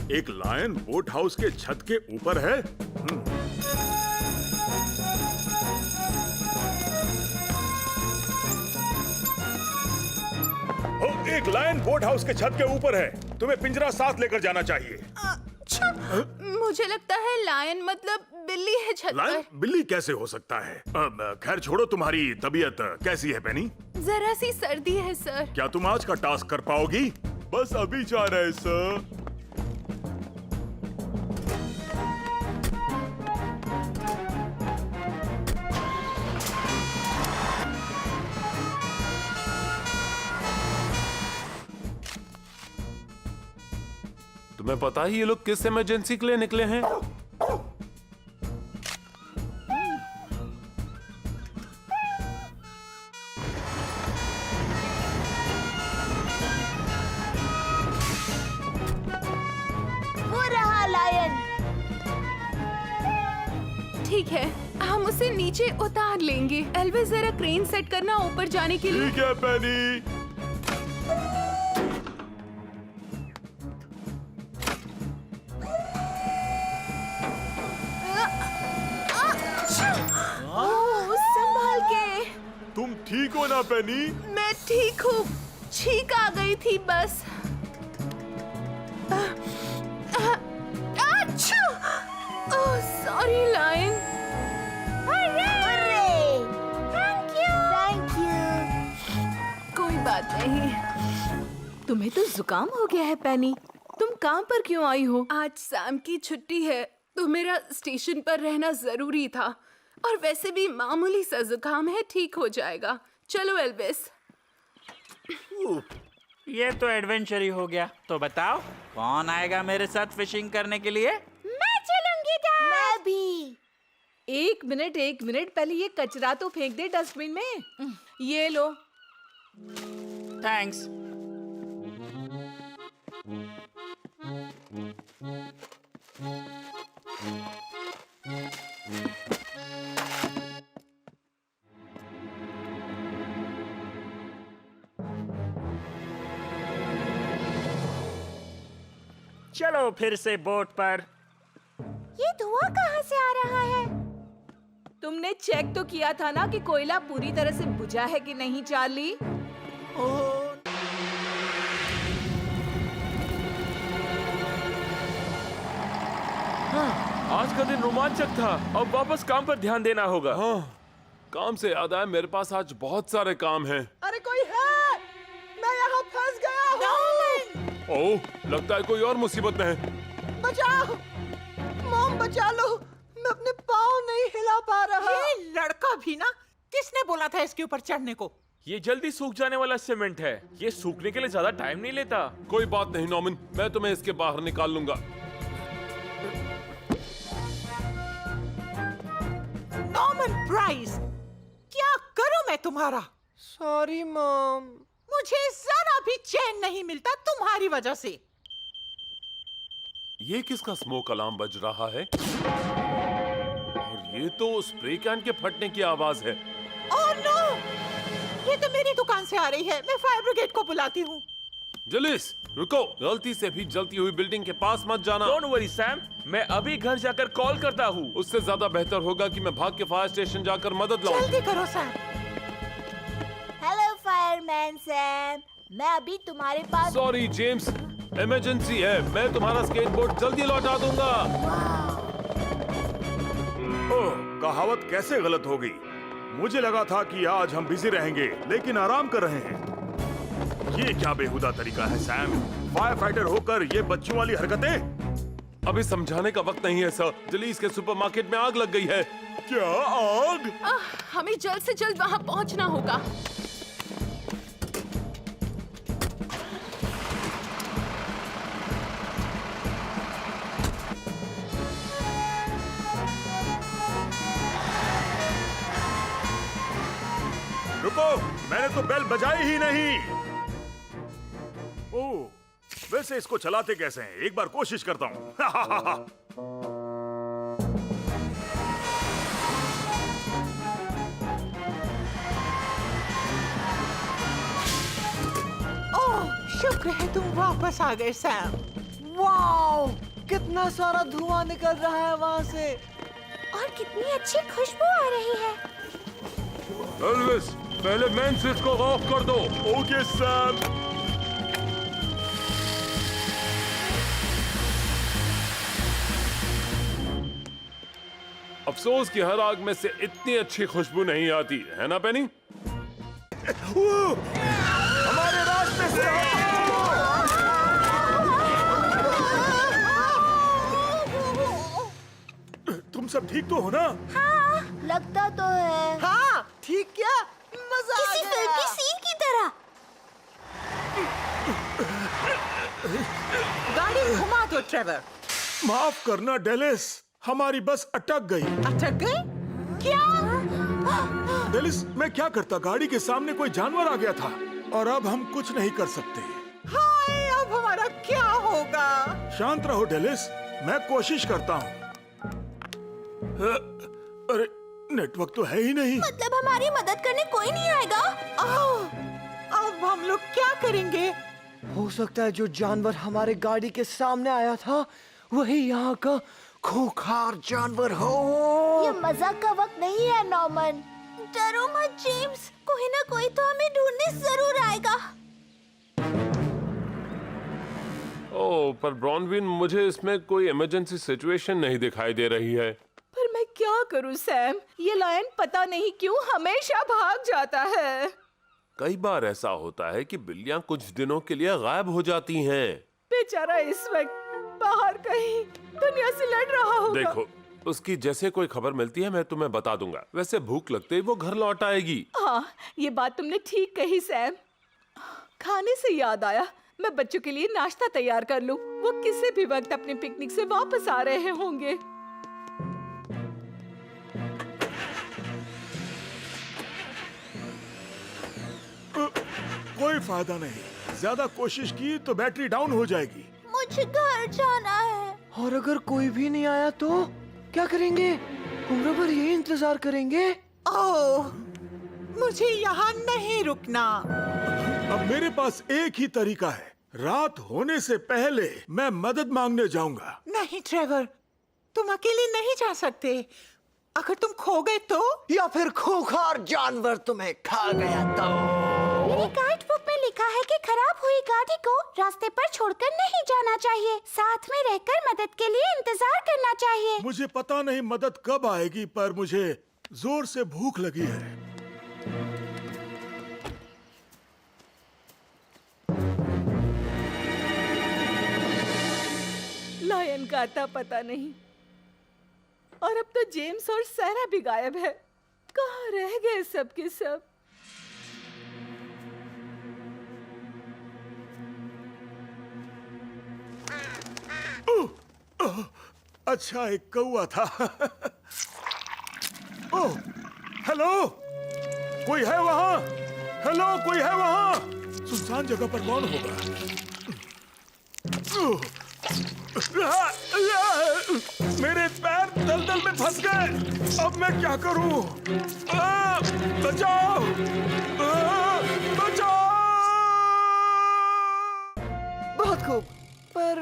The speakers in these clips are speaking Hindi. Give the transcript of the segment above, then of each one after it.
एक लायन बोट हाउस के छत के ऊपर है? एक लायन बोट हाउस के छत के ऊपर है। तुम्हें पिंजरा साथ लेकर जाना चाहिए। मुझे लगता है लायन मतलब बिल्ली है छत लायन पर। बिल्ली कैसे हो सकता है? खैर छोड़ो, तुम्हारी तबीयत कैसी है पेनी? जरा सी सर्दी है सर। क्या तुम आज का टास्क कर पाओगी? बस अभी जा रहे सर। तुम्हें पता है ये लोग किस इमरजेंसी के लिए निकले हैं? वो रहा लायन। ठीक है, हम उसे नीचे उतार लेंगे। एल्विस जरा क्रेन सेट करना ऊपर जाने के लिए। ठीक है पेनी। संभाल के। तुम ठीक हो ना पेनी? मैं ठीक हूँ, छींक आ गई थी bus. Sorry lion. Thank you. कोई बात नहीं। तुम्हें तो जुकाम हो गया है पेनी। तुम काम पर क्यों आई हो? आज सैम की छुट्टी है तो मेरा स्टेशन पर रहना जरूरी था। और वैसे भी मामूली सा जुकाम है, ठीक हो जाएगा। चलो एल्विस। ये तो एडवेंचर ही हो गया। तो बताओ कौन आएगा मेरे साथ फिशिंग करने के लिए? मैं चलूंगी डैड। मैं भी। एक मिनट, पहले ये कचरा तो फेंक दे डस्टबिन में। ये लो। थैंक्स। चलो फिर से बोट पर। ये धुआं कहाँ से आ रहा है? तुमने चेक तो किया था ना कि कोयला पूरी तरह से बुझा है कि नहीं चार्ली? आज का दिन रोमांचक था। अब वापस काम पर ध्यान देना होगा। हाँ, काम से याद आया, मेरे पास आज बहुत सारे काम हैं। अरे कोई है? मैं यहाँ फंस गया हूँ। ओह, लगता है कोई और मुसीबत में है। बचाओ, मॉम बचा लो। मैं अपने पाँव नहीं हिला पा रहा। ये लड़का भी ना, किसने बोला था इसके ऊपर चढ़ने को? ये जल्दी सूख जाने वाला सीमेंट है। ये सूखने के लिए ज्यादा टाइम नहीं लेता। कोई बात नहीं नॉमन, मैं तुम्हें इसके बाहर निकाल लूंगा। नॉर्मन प्राइस, क्या करूं मैं तुम्हारा? Sorry mom. मुझे जरा भी चैन नहीं मिलता तुम्हारी वजह से। ये किसका स्मोक अलार्म बज रहा है? और ये तो स्प्रे कैन के फटने की आवाज है। Oh no! ये तो मेरी दुकान से आ रही है। मैं फायर ब्रिगेड को बुलाती हूँ। जलिस, रुको, गलती से भी जलती हुई बिल्डिंग के पास मत जाना। डोंट वरी सैम, मैं अभी घर जाकर कॉल करता हूँ। उससे ज्यादा बेहतर होगा कि मैं भाग के फायर स्टेशन जाकर मदद लाऊं। जल्दी करो सैम। हेलो फायरमैन सैम, मैं अभी तुम्हारे पास। सॉरी जेम्स, इमरजेंसी है। मैं तुम्हारा स्केटबोर्ड जल्दी लौटा दूंगा। ओह, कहावत कैसे गलत हो गई। मुझे लगा था कि आज हम बिजी रहेंगे, लेकिन आराम कर रहे हैं। ये क्या बेहुदा तरीका है सैम, फायर फाइटर होकर ये बच्चों वाली हरकतें। अभी समझाने का वक्त नहीं है सर। जलीस के सुपरमार्केट में आग लग गई है। क्या आग? हमें जल्द से जल्द वहाँ पहुँचना होगा। रुको, मैंने तो बेल बजाई ही नहीं। ओह, वैसे इसको चलाते कैसे हैं? एक बार कोशिश करता हूँ। ओह, शुक्र है तुम वापस आ गए सैम। वाओ, कितना सारा धुआं निकल रहा है वहाँ से। और कितनी अच्छी खुशबू आ रही है। एल्विस, पहले मेन स्विच को ऑफ कर दो। Okay Sam. अफसोस कि हर आग में से इतनी अच्छी खुशबू नहीं आती है ना पेनी? हमारे रास्ते से तुम सब ठीक तो हो ना? हाँ, लगता तो है। हाँ, ठीक क्या? मजा आ किसी फिल्म गया। की सीन की तरह। गाड़ी घुमा दो ट्रेवर। माफ करना डेलिस, हमारी बस अटक गई। अटक गई? क्या? डेलिस, मैं क्या करता, गाड़ी के सामने कोई जानवर आ गया था और अब हम कुछ नहीं कर सकते। हाय, अब हमारा क्या होगा? शांत रहो डेलिस, मैं कोशिश करता हूँ। अरे नेटवर्क तो है ही नहीं। मतलब हमारी मदद करने कोई नहीं आएगा? अब हम लोग क्या करेंगे? हो सकता है जो जानवर हमारे गाड़ी के सामने आया था वही यहाँ का खूंखार जानवर हो। ये मजाक का वक्त नहीं है नॉर्मन। डरो मत जेम्स, कोई ना कोई तो हमें ढूंढने जरूर आएगा। ओह, पर ब्रॉनविन, मुझे इसमें कोई इमरजेंसी सिचुएशन नहीं दिखाई दे रही है। पर मैं क्या करूं सैम, ये लायन पता नहीं क्यों हमेशा भाग जाता है। कई बार ऐसा होता है कि बिल्लियां कुछ दिनों के लिए गायब हो जाती हैं। बेचारा इस वक्त बाहर कहीं दुनिया से लड़ रहा होगा। देखो, उसकी जैसे कोई खबर मिलती है मैं तुम्हें बता दूंगा। वैसे भूख लगते ही वो घर लौट आएगी। हाँ, ये बात तुमने ठीक कही सैम। खाने से याद आया, मैं बच्चों के लिए नाश्ता तैयार कर लूं। वो किसी भी वक्त अपने पिकनिक से वापस आ रहे होंगे। कोई फायदा नहीं, ज्यादा कोशिश की तो बैटरी डाउन हो जाएगी। मुझे घर जाना है। और अगर कोई भी नहीं आया तो क्या करेंगे? उम्र भर यही इंतजार करेंगे। ओह, मुझे यहाँ नहीं रुकना। अब मेरे पास एक ही तरीका है, रात होने से पहले मैं मदद मांगने जाऊंगा। नहीं ट्रेवर, तुम अकेले नहीं जा सकते। अगर तुम खो गए तो? या फिर खूंखार जानवर तुम्हें खा गया तो? मेरी गाइड बुक में लिखा है कि खराब हुई गाड़ी को रास्ते पर छोड़कर नहीं जाना चाहिए। साथ में रहकर मदद के लिए इंतजार करना चाहिए। मुझे पता नहीं मदद कब आएगी, पर मुझे जोर से भूख लगी है। लायन का आता पता नहीं। और अब तो जेम्स और सारा भी गायब है। कहाँ रह गए सब के सब? अच्छा, एक कौवा था। ओह, हेलो, कोई है वहाँ? हेलो, कोई है वहाँ? सुनसान जगह पर कौन होगा? मेरे पैर दलदल में फंस गए। अब मैं क्या करूं? बचाओ! बचाओ! बहुत खूब, पर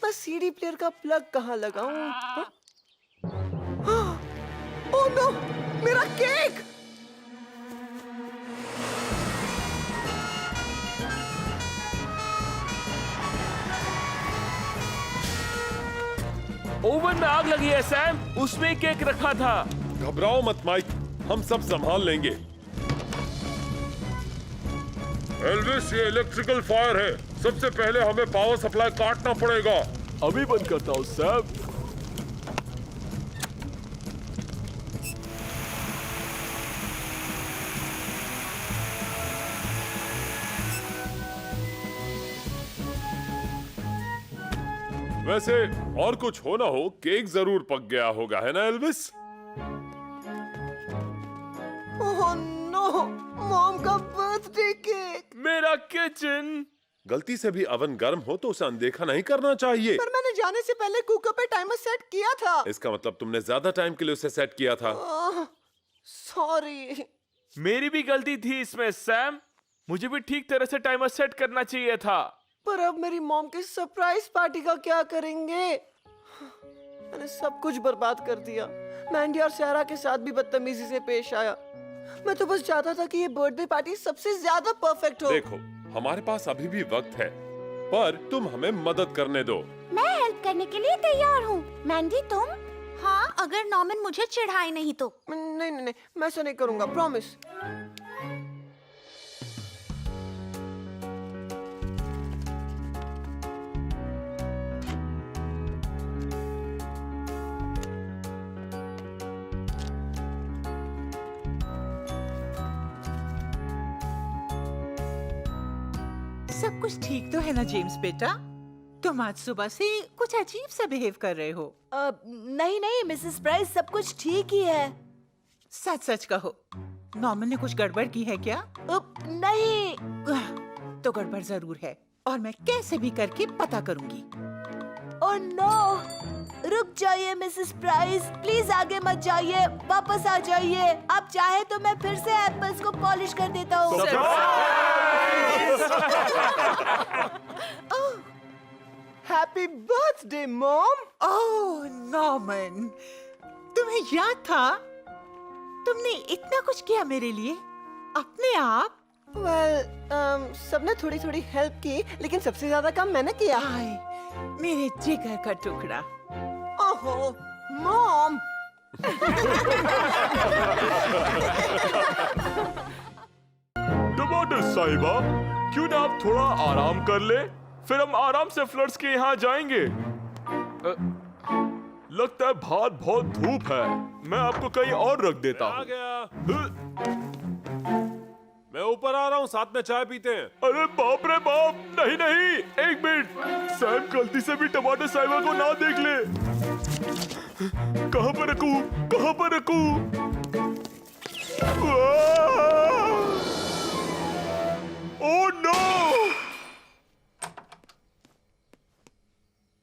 मैं सीडी प्लेयर का प्लग कहाँ लगाऊं? ओह नो, मेरा केक! ओवन में आग लगी है सैम, उसमें केक रखा था। घबराओ मत माइक, हम सब संभाल लेंगे। एल्विस, ये इलेक्ट्रिकल फायर है। सबसे पहले हमें पावर सप्लाई काटना पड़ेगा। अभी बंद करता हूँ सैम। वैसे और कुछ हो ना हो, केक जरूर पक गया होगा, है ना एल्विस? ओह नो, मॉम का बर्थडे केक! मेरा किचन। गलती से भी अवन गर्म हो तो उसे अनदेखा नहीं करना चाहिए। पर मैंने जाने से पहले कुकर पे टाइमर सेट किया था। इसका मतलब तुमने ज्यादा टाइम के लिए उसे सेट किया था। सॉरी। मेरी भी गलती थी इसमें सैम। मुझे भी ठीक तरह से टाइमर सेट करना चाहिए था। पर अब मेरी मॉम की सरप्राइज पार्टी का क्या करेंगे? मैंने सब कुछ बर्बाद कर दिया। मैंडी और सारा के साथ भी बदतमीजी से पेश आया। मैं तो बस चाहता था कि ये बर्थडे पार्टी सबसे ज्यादा परफेक्ट हो। देखो, हमारे पास अभी भी वक्त है, पर तुम हमें मदद करने दो। मैं हेल्प करने के लिए तैयार हूँ। मैंडी तुम? हाँ, अगर नॉर्मन मुझे चिढ़ाए नहीं तो। नहीं नहीं नहीं, मैं ऐसा नहीं करूंगा, प्रॉमिस। सब कुछ ठीक तो है ना जेम्स बेटा? तुम आज सुबह से कुछ अजीब सा बिहेव कर रहे हो। नहीं नहीं मिसेस प्राइस, सब कुछ ठीक ही है। सच सच कहो, नॉर्मन ने कुछ गड़बड़ की है क्या? नहीं। तो गड़बड़ जरूर है और मैं कैसे भी करके पता करूंगी। Oh no! रुक जाइए मिसेस प्राइस, प्लीज आगे मत जाइए, वापस आ जाइए। आप चाहे तो मैं फिर से एप्पल्स को पॉलिश कर देता हूँ। Happy birthday mom. Oh Norman, तुम्हें याद था? तुमने इतना कुछ किया मेरे लिए अपने आप? सबने थोड़ी थोड़ी हेल्प की, लेकिन सबसे ज्यादा काम मैंने किया। हाय मेरे जिगर का टुकड़ा। ओहो मॉम। टमाटर साहिबा, क्यों ना आप थोड़ा आराम कर ले, फिर हम आराम से फ्लर्ट्स के यहाँ जाएंगे। लगता है बाहर बहुत धूप है, मैं आपको कहीं और रख देता हूँ। मैं ऊपर आ रहा हूँ, साथ में चाय पीते हैं। अरे बाप रे बाप, नहीं नहीं, एक मिनट, सैम गलती से भी टमाटर साहिबा को ना देख ले। कहाँ पर रखूं, कहाँ पर रखूं? Oh no!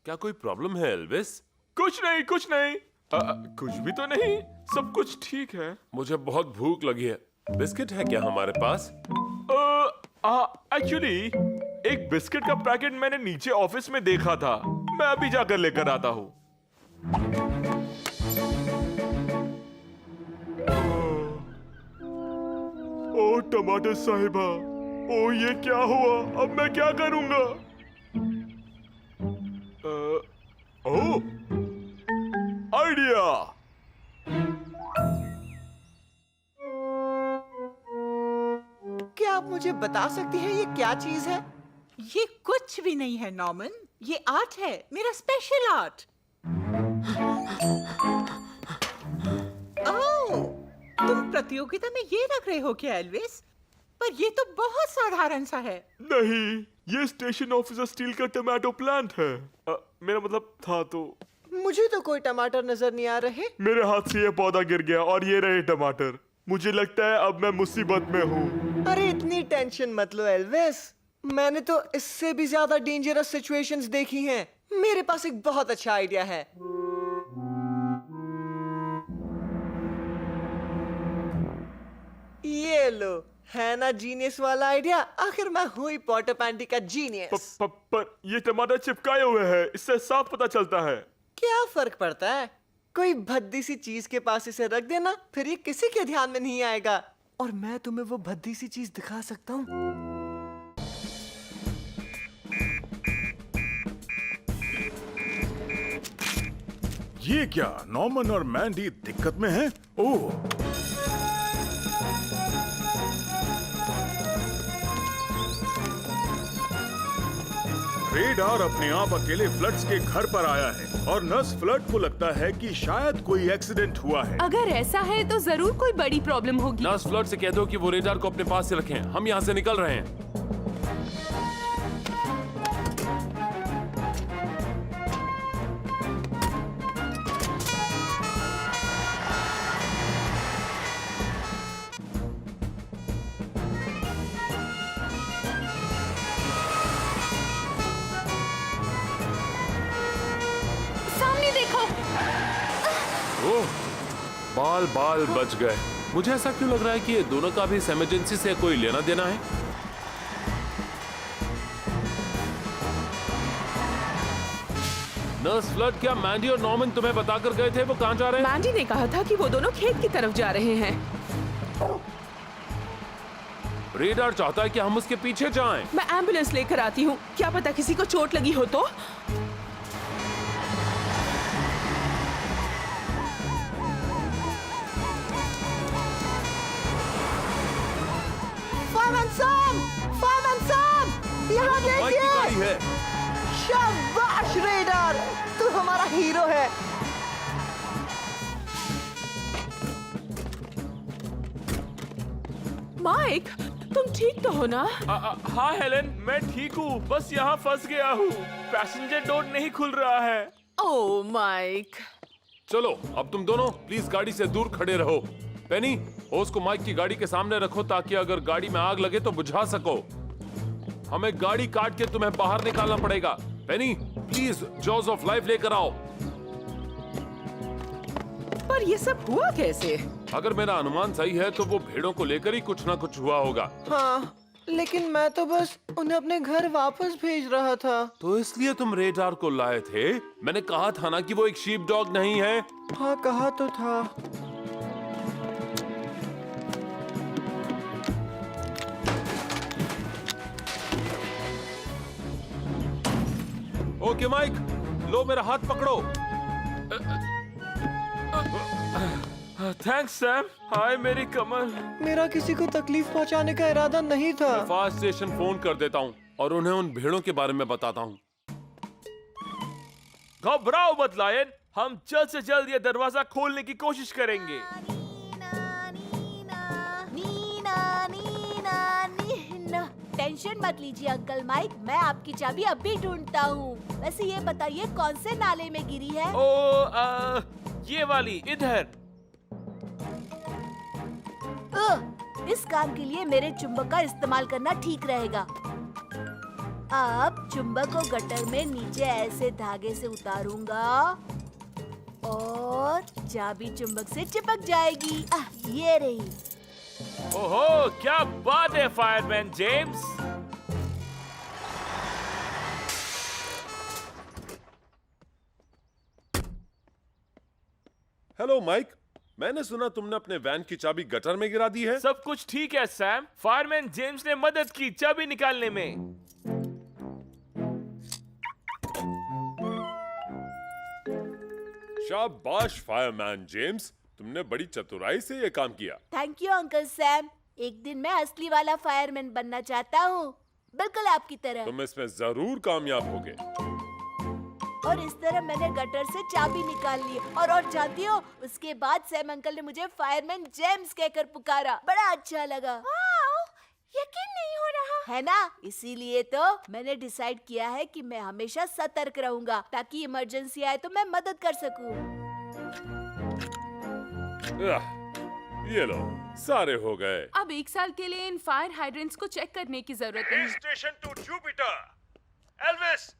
क्या कोई प्रॉब्लम है एल्विस? कुछ नहीं, कुछ नहीं। कुछ भी तो नहीं, सब कुछ ठीक है। मुझे बहुत भूख लगी है। बिस्किट है क्या हमारे पास? एक्चुअली एक बिस्किट का पैकेट मैंने नीचे ऑफिस में देखा था, मैं अभी जाकर लेकर आता हूँ। ओ टमाटर साहिबा, ओ ये क्या हुआ? अब मैं क्या करूंगा? ओ आइडिया! क्या आप मुझे बता सकती हैं ये क्या चीज है? ये कुछ भी नहीं है नॉर्मन, ये आर्ट है, मेरा स्पेशल आर्ट। ओह, तुम प्रतियोगिता में ये रख रहे हो क्या एल्विस? पर ये तो बहुत साधारण सा है। नहीं, ये स्टेशन ऑफिसर स्टील का टमाटो प्लांट है। मेरा मतलब था तो। मुझे तो कोई टमाटर नजर नहीं आ रहे। मेरे हाथ से ये पौधा गिर गया और ये रहे टमाटर। मुझे लगता है अब मैं मुसीबत में हूँ। अरे इतनी टेंशन मत लो एल्विस, मैंने तो इससे भी ज्यादा डेंजरस सिचुएशंस देखी हैं। मेरे पास एक बहुत अच्छा आइडिया है। ये लो, है ना जीनियस वाला आइडिया? आखिर मैं हूँ ही पॉटर पैंटी का जीनियस। पर ये टमाटर चिपकाए हुए हैं, इससे साफ पता चलता है। क्या फर्क पड़ता है? कोई भद्दी सी चीज के पास इसे रख देना, फिर ये किसी के ध्यान में नहीं आएगा। और मैं तुम्हें वो भद्दी सी चीज दिखा सकता हूँ। ये क्या, नॉर्मन और मैंडी दिक्कत में हैं? ओह, रेडार अपने आप अकेले फ्लड्स के घर पर आया है और नर्स फ्लड को लगता है कि शायद कोई एक्सीडेंट हुआ है। अगर ऐसा है तो जरूर कोई बड़ी प्रॉब्लम होगी। नर्स फ्लड से कह दो कि वो रेडार को अपने पास से रखें, हम यहाँ से निकल रहे हैं। सामने देखो। ओह, बाल बाल बच गए। मुझे ऐसा क्यों लग रहा है कि ये दोनों का भी इस इमरजेंसी से कोई लेना देना है? नर्स फ्लड, क्या मैंडी और नॉर्मन तुम्हें बताकर गए थे वो कहाँ जा रहे हैं? मैंडी ने कहा था कि वो दोनों खेत की तरफ जा रहे हैं। रेडार चाहता है कि हम उसके पीछे जाएं। मैं एम्बुलेंस लेकर आती हूँ, क्या पता किसी को चोट लगी हो तो। फायरमैन सैम, यहाँ माइक की गाड़ी देखिए। है। शाबाश रेडार, तू हमारा हीरो है। माइक, तुम ठीक तो हो ना? हाँ हेलेन, मैं ठीक हूँ, बस यहाँ फंस गया हूँ। पैसेंजर डोर नहीं खुल रहा है। ओह माइक। चलो अब तुम दोनों प्लीज गाड़ी से दूर खड़े रहो। पेनी, होस को माइक की गाड़ी के सामने रखो ताकि अगर गाड़ी में आग लगे तो बुझा सको। हमें गाड़ी काट के तुम्हें बाहर निकालना पड़ेगा। पेनी, प्लीज जॉज ऑफ लाइफ लेकर आओ। पर ये सब हुआ कैसे? अगर मेरा अनुमान सही है तो वो भेड़ों को लेकर ही कुछ ना कुछ हुआ होगा। हाँ, लेकिन मैं तो बस उन्हें अपने घर वापस भेज रहा था। तो इसलिए तुम रेडार को लाए थे? मैंने कहा था ना कि वो एक शीप डॉग नहीं है। हाँ, कहा तो था। ओके माइक, लो मेरा हाथ पकड़ो। Thanks Sam. हाय मेरी कमर। मेरा किसी को तकलीफ पहुंचाने का इरादा नहीं था। मैं फायर स्टेशन फोन कर देता हूँ और उन्हें उन भेड़ों के बारे में बताता हूँ। घबराओ मत लायन, हम जल्द से जल्द ये दरवाजा खोलने की कोशिश करेंगे। टेंशन मत लीजिए अंकल माइक, मैं आपकी चाबी अभी ढूंढता हूँ। वैसे ये बताइए कौन से नाले में गिरी है? ये वाली इधर। इस काम के लिए मेरे चुंबक का इस्तेमाल करना ठीक रहेगा। अब चुंबक को गटर में नीचे ऐसे धागे से उतारूंगा और चाबी चुंबक से चिपक जाएगी। ये रही। ओहो, क्या बात है फायरमैन जेम्स। हेलो माइक, मैंने सुना तुमने अपने वैन की चाबी गटर में गिरा दी है। सब कुछ ठीक है सैम। फायरमैन जेम्स ने मदद की चाबी निकालने में। शाबाश फायरमैन जेम्स, तुमने बड़ी चतुराई से ये काम किया। Thank you uncle Sam. एक दिन मैं असली वाला फायरमैन बनना चाहता हूँ, बिल्कुल आपकी तरह। तुम इसमें जरूर कामयाब होगे। और इस तरह मैंने गटर से चाबी निकाल ली। और जानती हो, उसके बाद सैम अंकल ने मुझे फायरमैन जेम्स कहकर पुकारा। बड़ा अच्छा लगा। यकीन नहीं हो रहा है ना? इसीलिए तो मैंने डिसाइड किया है कि मैं हमेशा सतर्क रहूंगा ताकि इमरजेंसी आए तो मैं मदद कर सकूं। ये लो, सारे हो गए। अब 1 साल के लिए इन फायर हाइड्रेंट्स को चेक करने की जरूरत है। Station to Jupiter. एल्विस,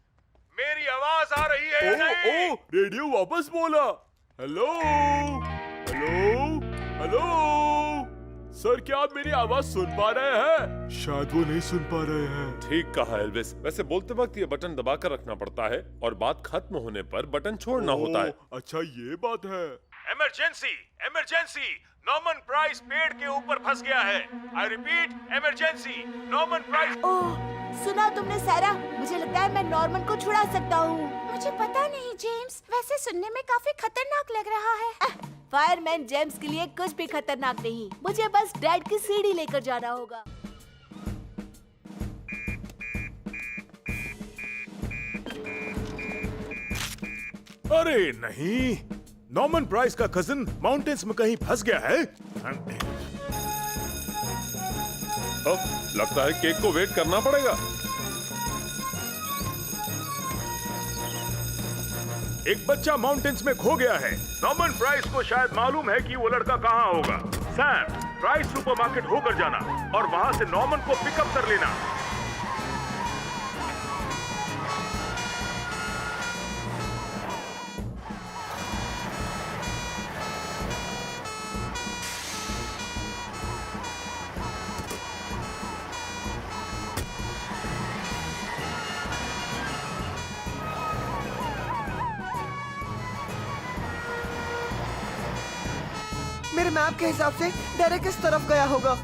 मेरी आवाज आ रही है या नहीं? ओ, रेडियो वापस बोला। हेलो हेलो हेलो सर, क्या आप मेरी आवाज सुन पा रहे हैं? शायद वो नहीं सुन पा रहे हैं। ठीक कहा एल्विस। वैसे बोलते वक्त ये बटन दबाकर रखना पड़ता है और बात खत्म होने पर बटन छोड़ना होता है। अच्छा ये बात है। इमरजेंसी, इमरजेंसी, नॉर्मन प्राइस पेड़ के ऊपर फंस गया है। I repeat, emergency, Norman Price. Oh, सुना तुमने सारा? मुझे लगता है मैं नॉर्मन को छुड़ा सकता हूँ। मुझे पता नहीं जेम्स, वैसे सुनने में काफी खतरनाक लग रहा है। फायरमैन जेम्स के लिए कुछ भी खतरनाक नहीं। मुझे बस डैड की सीढ़ी लेकर जाना होगा। अरे नहीं, नॉर्मन प्राइस का कजिन माउंटेन्स में कहीं फंस गया है। अब लगता है केक को वेट करना पड़ेगा। एक बच्चा माउंटेन्स में खो गया है। नॉर्मन प्राइस को शायद मालूम है कि वो लड़का कहाँ होगा। सैम, प्राइस सुपरमार्केट होकर जाना और वहां से नॉर्मन को पिकअप कर लेना। मैप के हिसाब से डेरेक इस तरफ गया होगा।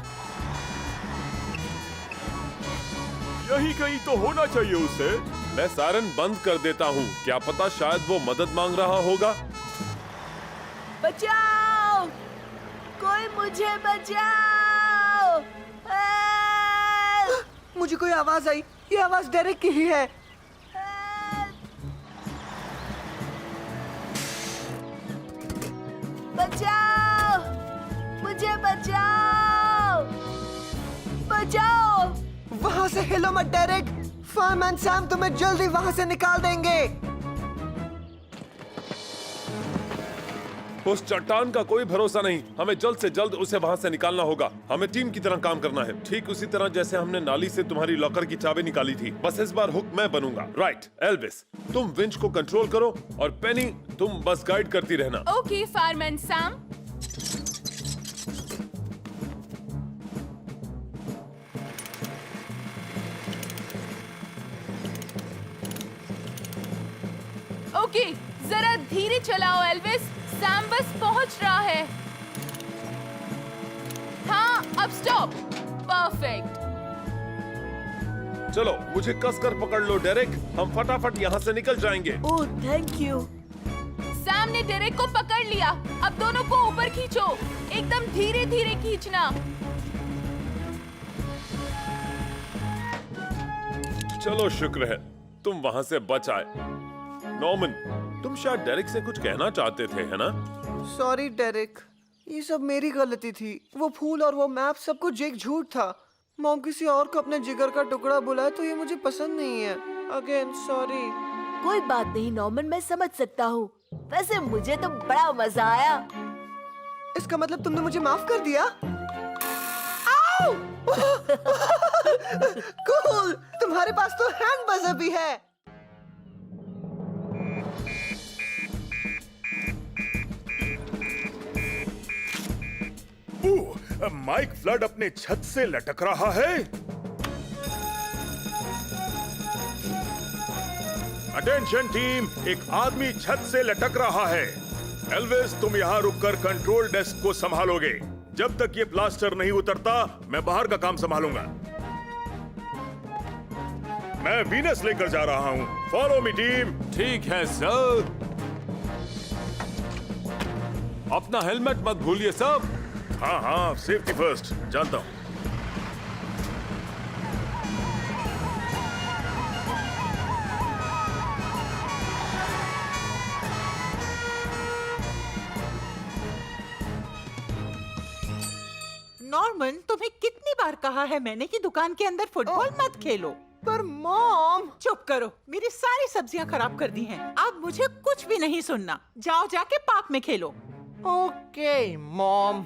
यही कहीं तो होना चाहिए उसे। मैं सायरन बंद कर देता हूँ, क्या पता शायद वो मदद मांग रहा होगा। बचाओ, कोई मुझे बचाओ। हेल्प! मुझे कोई आवाज आई, ये आवाज डेरेक की ही है। बचाओ, मुझे बचाओ, बचाओ। वहाँ से हिलो मत डेरेक, फायरमैन सैम तुम्हें जल्दी वहाँ से निकाल देंगे। उस चट्टान का कोई भरोसा नहीं, हमें जल्द से जल्द उसे वहाँ से निकालना होगा। हमें टीम की तरह काम करना है, ठीक उसी तरह जैसे हमने नाली से तुम्हारी लॉकर की चाबी निकाली थी। बस इस बार हुक मैं बनूंगा। राइट एल्विस, तुम विंच को कंट्रोल करो और पेनी तुम बस गाइड करती रहना। Okay fireman Sam. ओके, जरा धीरे चलाओ एल्विस, सैम बस पहुंच रहा है। हाँ, अब स्टॉप। परफेक्ट। चलो मुझे कसकर पकड़ लो डेरेक, हम फटाफट यहाँ से निकल जाएंगे। ओह थैंक यू। सैम ने डेरेक को पकड़ लिया, अब दोनों को ऊपर खींचो, एकदम धीरे धीरे खींचना। चलो शुक्र है तुम वहाँ से बच आए। नॉर्मन, तुम शायद डेरेक से कुछ कहना चाहते थे, है ना? सॉरी डेरेक, ये सब मेरी गलती थी। वो फूल और वो मैप सब कुछ एक झूठ था। मॉम किसी और को अपने जिगर का टुकड़ा बुलाए तो ये मुझे पसंद नहीं है। Again sorry. कोई बात नहीं नॉर्मन, मैं समझ सकता हूँ। वैसे मुझे तो बड़ा मजा आया। इसका मतलब तुमने मुझे माफ कर दिया? कूल, तुम्हारे पास तो हैंड बजर भी है। माइक फ्लड अपने छत से लटक रहा है। अटेंशन टीम, एक आदमी छत से लटक रहा है। एल्विस, तुम यहाँ रुककर कंट्रोल डेस्क को संभालोगे। जब तक ये प्लास्टर नहीं उतरता, मैं बाहर का काम संभालूंगा। मैं वीनस लेकर जा रहा हूँ। Follow me team. ठीक है सर। अपना हेलमेट मत भूलिए सब। हाँ हाँ, सेफ्टी फर्स्ट, जानता हूँ। नॉर्मन, तुम्हें कितनी बार कहा है मैंने कि दुकान के अंदर फुटबॉल मत खेलो। पर मॉम। चुप करो, मेरी सारी सब्जियां खराब कर दी हैं। अब मुझे कुछ भी नहीं सुनना। जाओ जाके पार्क में खेलो। Okay mom.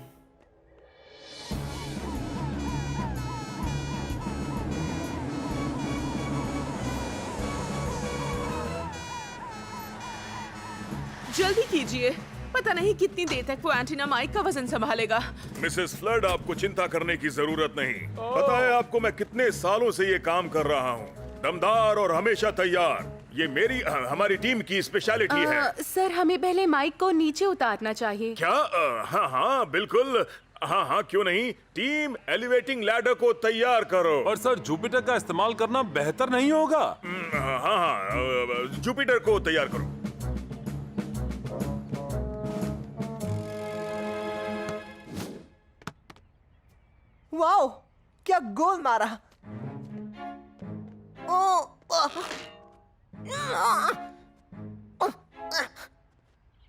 जल्दी कीजिए, पता नहीं कितनी देर तक वो एंटीना माइक का वजन संभालेगा। मिसेस फ्लड, आपको चिंता करने की जरूरत नहीं। पता है आपको मैं कितने सालों से ये काम कर रहा हूँ। दमदार और हमेशा तैयार। ये मेरी हमारी टीम की स्पेशलिटी है। सर, हमें पहले माइक को नीचे उतारना चाहिए। क्या? हाँ हाँ बिल्कुल। हाँ हाँ, क्यों नहीं। टीम, एलिवेटिंग लैडर को तैयार करो। पर सर, जुपिटर का इस्तेमाल करना बेहतर नहीं होगा? हाँ हाँ, जुपिटर को तैयार करो। वाओ, क्या गोल मारा।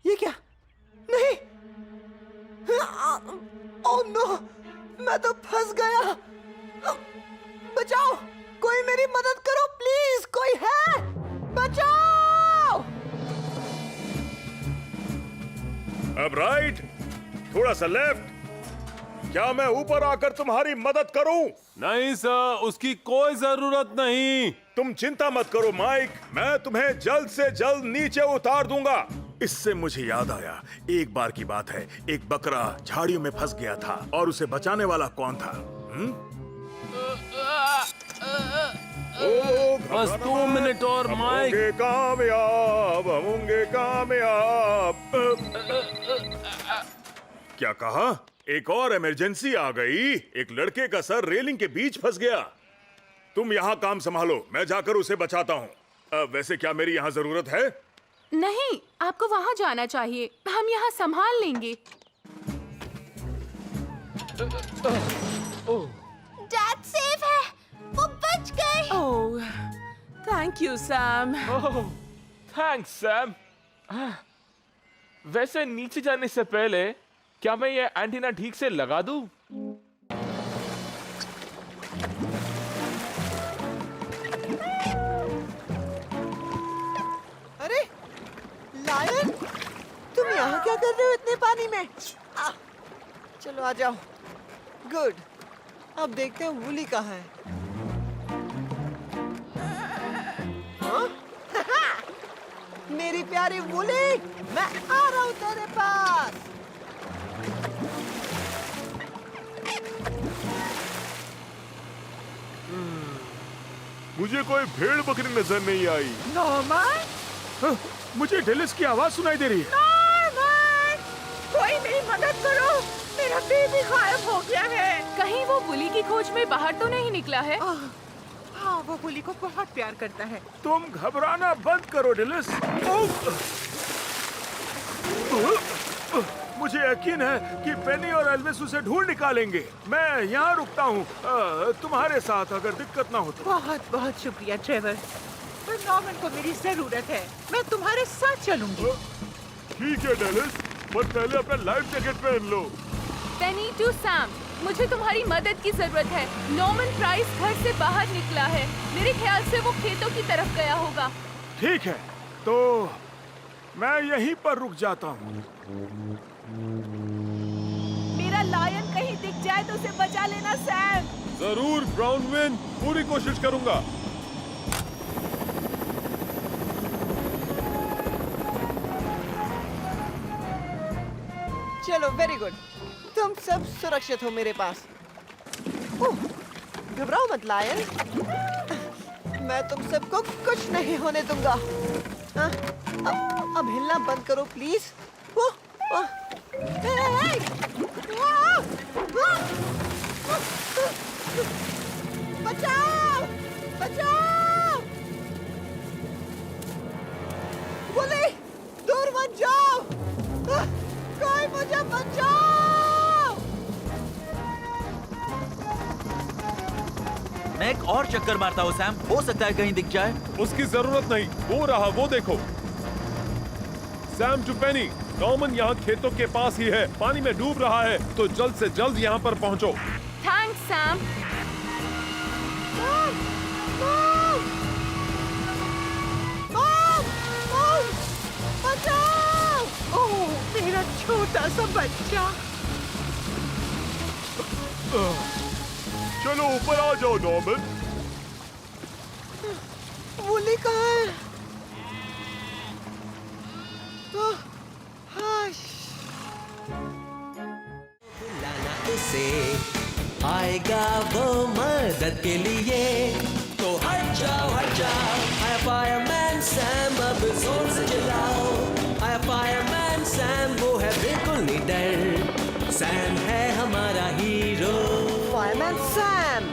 ये क्या? नहीं। ओह नो, मैं तो फंस गया। बचाओ, कोई मेरी मदद करो प्लीज। कोई है? बचाओ। अब राइट, थोड़ा सा लेफ्ट। क्या मैं ऊपर आकर तुम्हारी मदद करूं? नहीं सर, उसकी कोई जरूरत नहीं। तुम चिंता मत करो माइक, मैं तुम्हें जल्द से जल्द नीचे उतार दूंगा। इससे मुझे याद आया, एक बार की बात है, एक बकरा झाड़ियों में फंस गया था और उसे बचाने वाला कौन था? बस 2 मिनट और माइक। होंगे कामयाब, हम होंगे कामयाब। क्या कहा? एक और इमरजेंसी आ गई। एक लड़के का सर रेलिंग के बीच फंस गया। तुम यहाँ काम संभालो, मैं जाकर उसे बचाता हूँ। वैसे क्या मेरी यहाँ जरूरत है? नहीं, आपको वहाँ जाना चाहिए। हम यहाँ संभाल लेंगे। डैड सेफ है, वो बच गए। Oh, thank you Sam. Oh, thanks Sam. वैसे नीचे जाने से पहले क्या मैं ये एंटीना ठीक से लगा दूं? अरे लायन, तुम यहाँ क्या कर रहे हो इतने पानी में? चलो आ जाओ। गुड, अब देखते हैं वूली कहाँ है। हाँ? मेरी प्यारी वूली, मैं आ रहा हूँ तेरे पास। मुझे कोई भेड़ बकरी नजर नहीं आई। नॉर्मन, मुझे डेलिस की आवाज सुनाई दे रही है। नॉर्मन, कोई मेरी मदद करो, मेरा बेबी गायब हो गया है। कहीं वो बुली की खोज में बाहर तो नहीं निकला है? हाँ, वो बुली को बहुत प्यार करता है। तुम घबराना बंद करो डेलिस। मुझे यकीन है कि पेनी और एल्विस उसे ढूंढ निकालेंगे। मैं यहाँ रुकता हूँ तुम्हारे साथ, अगर दिक्कत ना हो तो। बहुत बहुत शुक्रिया ट्रेवर, पर नॉर्मन को मेरी जरूरत है। मैं तुम्हारे साथ चलूंगी। ठीक है डेलिस, बस पहले अपना लाइफ जैकेट पहन लो। पेनी टू सैम, मुझे तुम्हारी मदद की जरूरत है। नॉर्मन प्राइस घर से बाहर निकला है। मेरे ख्याल से वो खेतों की तरफ गया होगा। ठीक है, तो मैं यहीं पर रुक जाता हूँ। मेरा लायन कहीं दिख जाए तो उसे बचा लेना सैम। जरूर ब्राउनविन, पूरी कोशिश करूंगा। चलो, वेरी गुड, तुम सब सुरक्षित हो मेरे पास। घबराओ मत लायन, मैं तुम सबको कुछ नहीं होने दूंगा। अब हिलना बंद करो प्लीज। बचाओ, बचाओ! बुली, दूर मत जाओ! कोई मुझे बचाओ! मैं एक और चक्कर मारता हूँ सैम, हो सकता है कहीं दिख जाए। उसकी जरूरत नहीं, वो रहा, वो देखो। सैम टू पेनी, नॉर्मन यहाँ खेतों के पास ही है, पानी में डूब रहा है, तो जल्द से जल्द यहाँ पर पहुँचो। Thanks Sam. ओह, मेरा छोटा सा बच्चा। चलो ऊपर आ जाओ नॉर्मन। वूली कहाँ है? हाश। उसे आएगा वो मदद के लिए, तो हट जाओ आया फायरमैन सैम, अब जोर से चिल्लाओ। आया फायरमैन सैम, वो है बिल्कुल निडर, सैम है हमारा हीरो। Fireman Sam,